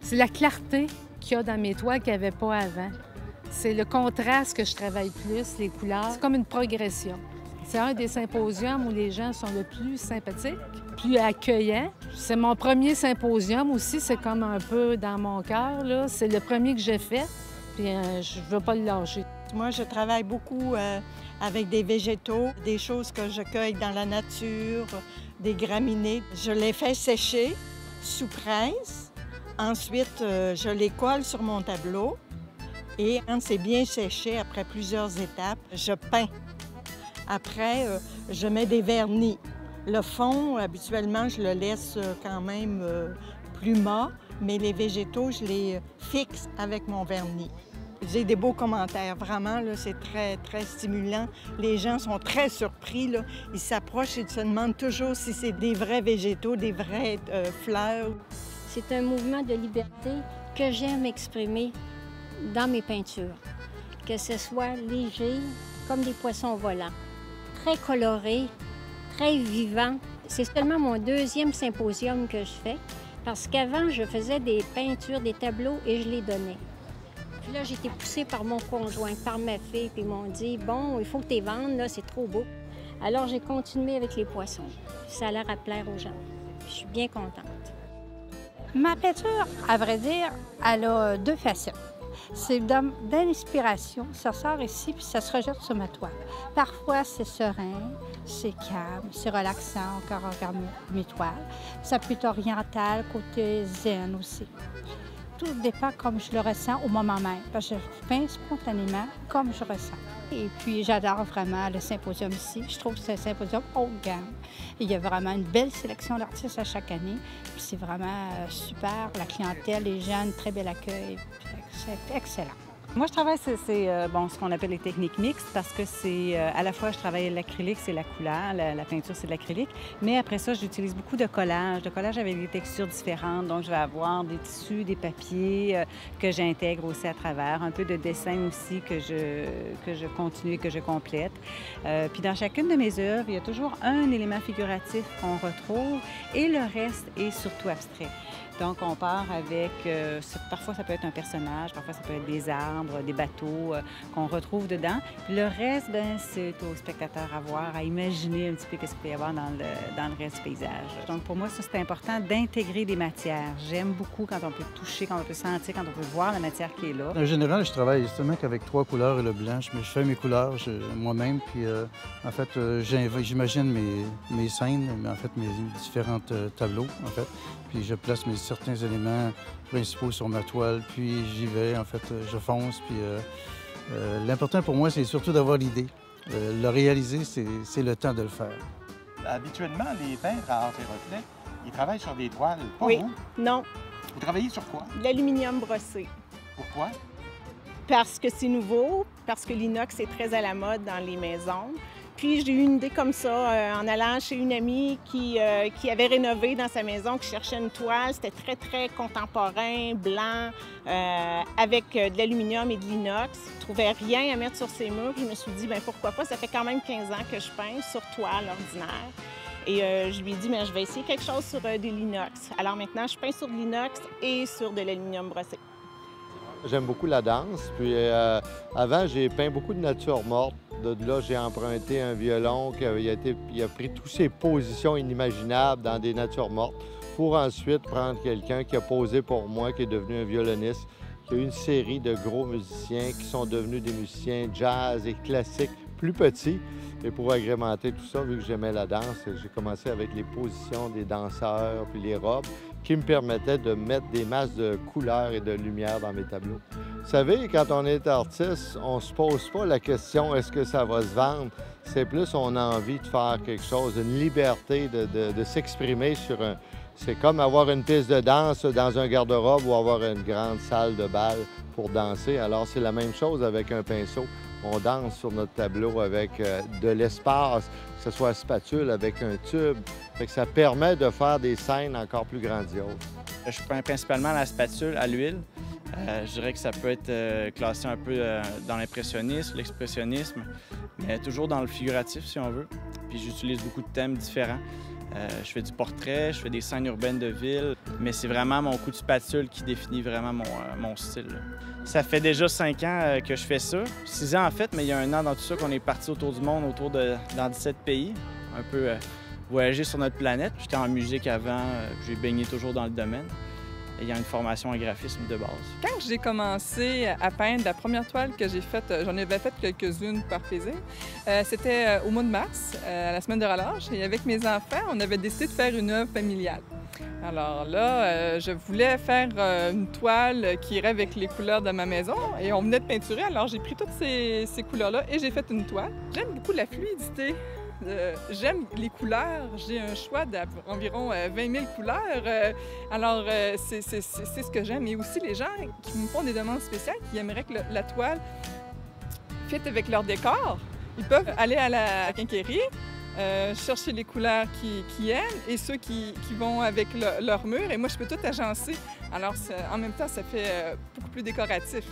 C'est la clarté qu'il y a dans mes toiles qu'il n'y avait pas avant. C'est le contraste que je travaille plus, les couleurs. C'est comme une progression. C'est un des symposiums où les gens sont le plus sympathiques, plus accueillants. C'est mon premier symposium aussi, c'est comme un peu dans mon cœur, là. C'est le premier que j'ai fait, puis je ne veux pas le lâcher. Moi, je travaille beaucoup avec des végétaux, des choses que je cueille dans la nature, des graminées. Je les fais sécher sous presse. Ensuite, je les colle sur mon tableau. Et quand c'est bien séché, après plusieurs étapes, je peins. Après, je mets des vernis. Le fond, habituellement, je le laisse quand même plus mat, mais les végétaux, je les fixe avec mon vernis. J'ai des beaux commentaires, vraiment, c'est très, très stimulant. Les gens sont très surpris, là. Ils s'approchent et se demandent toujours si c'est des vrais végétaux, des vraies fleurs. C'est un mouvement de liberté que j'aime exprimer dans mes peintures, que ce soit léger, comme des poissons volants, très coloré, très vivant. C'est seulement mon deuxième symposium que je fais, parce qu'avant, je faisais des peintures, des tableaux et je les donnais. Puis là, j'ai été poussée par mon conjoint, par ma fille, puis ils m'ont dit « Bon, il faut que tu les vendes, là, c'est trop beau. » Alors, j'ai continué avec les poissons. Ça a l'air à plaire aux gens. Je suis bien contente. Ma peinture, à vrai dire, elle a deux facettes. C'est d'inspiration, ça sort ici puis ça se rejette sur ma toile. Parfois, c'est serein, c'est calme, c'est relaxant encore en regardant mes toiles. Ça peut être oriental, côté zen aussi. Tout dépend comme je le ressens au moment même, parce que je peins spontanément comme je ressens. Et puis, j'adore vraiment le symposium ici. Je trouve que c'est un symposium haut de gamme. Il y a vraiment une belle sélection d'artistes à chaque année. Puis c'est vraiment super. La clientèle, les jeunes, très bel accueil. C'est excellent. Moi, je travaille, ce qu'on appelle les techniques mixtes parce que c'est à la fois, je travaille l'acrylique, c'est la couleur, la peinture, c'est de l'acrylique, mais après ça, j'utilise beaucoup de collage avec des textures différentes. Donc, je vais avoir des tissus, des papiers que j'intègre aussi à travers, un peu de dessin aussi que je continue et que je complète. Puis dans chacune de mes œuvres, il y a toujours un élément figuratif qu'on retrouve et le reste est surtout abstrait. Donc, on part avec, parfois ça peut être un personnage, parfois ça peut être des arbres, des bateaux qu'on retrouve dedans. Puis le reste, bien, c'est au spectateur à voir, à imaginer un petit peu qu'est-ce qu'il peut y avoir dans le reste du paysage. Donc, pour moi, ça, c'est important d'intégrer des matières. J'aime beaucoup quand on peut toucher, quand on peut sentir, quand on peut voir la matière qui est là. En général, je travaille seulement qu'avec 3 couleurs et le blanc. Je fais mes couleurs moi-même, puis en fait, j'imagine mes scènes, mais en fait, mes différents tableaux, en fait. Puis je place certains éléments principaux sur ma toile, puis j'y vais, en fait, je fonce, puis l'important pour moi, c'est surtout d'avoir l'idée. Le réaliser, c'est le temps de le faire. Habituellement, les peintres à art et reflet, ils travaillent sur des toiles, pas Oui, vous? non, Vous travaillez sur quoi? l'aluminium brossé. Pourquoi? Parce que c'est nouveau, parce que l'inox est très à la mode dans les maisons. Puis j'ai eu une idée comme ça en allant chez une amie qui avait rénové dans sa maison, qui cherchait une toile. C'était très, très contemporain, blanc, avec de l'aluminium et de l'inox. Je ne trouvais rien à mettre sur ses murs. Puis je me suis dit, bien pourquoi pas? Ça fait quand même 15 ans que je peins sur toile ordinaire. Et je lui ai dit, mais je vais essayer quelque chose sur de l'inox. Alors maintenant, je peins sur de l'inox et sur de l'aluminium brossé. J'aime beaucoup la danse. Puis avant, j'ai peint beaucoup de nature morte. De là, j'ai emprunté un violon qui a pris toutes ses positions inimaginables dans des natures mortes pour ensuite prendre quelqu'un qui a posé pour moi, qui est devenu un violoniste, qui a eu une série de gros musiciens qui sont devenus des musiciens jazz et classiques plus petits. Et pour agrémenter tout ça, vu que j'aimais la danse, j'ai commencé avec les positions des danseurs puis les robes qui me permettaient de mettre des masses de couleurs et de lumière dans mes tableaux. Vous savez, quand on est artiste, on se pose pas la question « est-ce que ça va se vendre? » C'est plus on a envie de faire quelque chose, une liberté de s'exprimer sur un... C'est comme avoir une piste de danse dans un garde-robe ou avoir une grande salle de bal pour danser. Alors, c'est la même chose avec un pinceau. On danse sur notre tableau avec de l'espace, que ce soit spatule avec un tube. Fait que ça permet de faire des scènes encore plus grandioses. Je peins principalement à la spatule, à l'huile. Je dirais que ça peut être classé un peu dans l'impressionnisme, l'expressionnisme, mais toujours dans le figuratif si on veut. puis j'utilise beaucoup de thèmes différents. Je fais du portrait, je fais des scènes urbaines de ville, mais c'est vraiment mon coup de spatule qui définit vraiment mon style. Ça fait déjà 5 ans que je fais ça. 6 ans en fait, mais il y a 1 an dans tout ça qu'on est parti autour du monde, dans 17 pays, un peu voyager sur notre planète. J'étais en musique avant, j'ai baigné toujours dans le domaine. Ayant une formation en graphisme de base. Quand j'ai commencé à peindre, la première toile que j'ai faite, j'en avais fait quelques-unes par plaisir, c'était au mois de mars, à la semaine de relâche, et avec mes enfants, on avait décidé de faire une œuvre familiale. Alors là, je voulais faire une toile qui irait avec les couleurs de ma maison, et on venait de peinturer, alors j'ai pris toutes ces couleurs-là et j'ai fait une toile. J'aime beaucoup la fluidité. J'aime les couleurs. J'ai un choix d'environ 20 000 couleurs. Alors, c'est ce que j'aime. Et aussi, les gens qui me font des demandes spéciales, qui aimeraient que la toile fit avec leur décor, ils peuvent aller à la quincaillerie, chercher les couleurs qu'ils aiment et ceux qui vont avec leur mur. Et moi, je peux tout agencer. Alors, en même temps, ça fait beaucoup plus décoratif.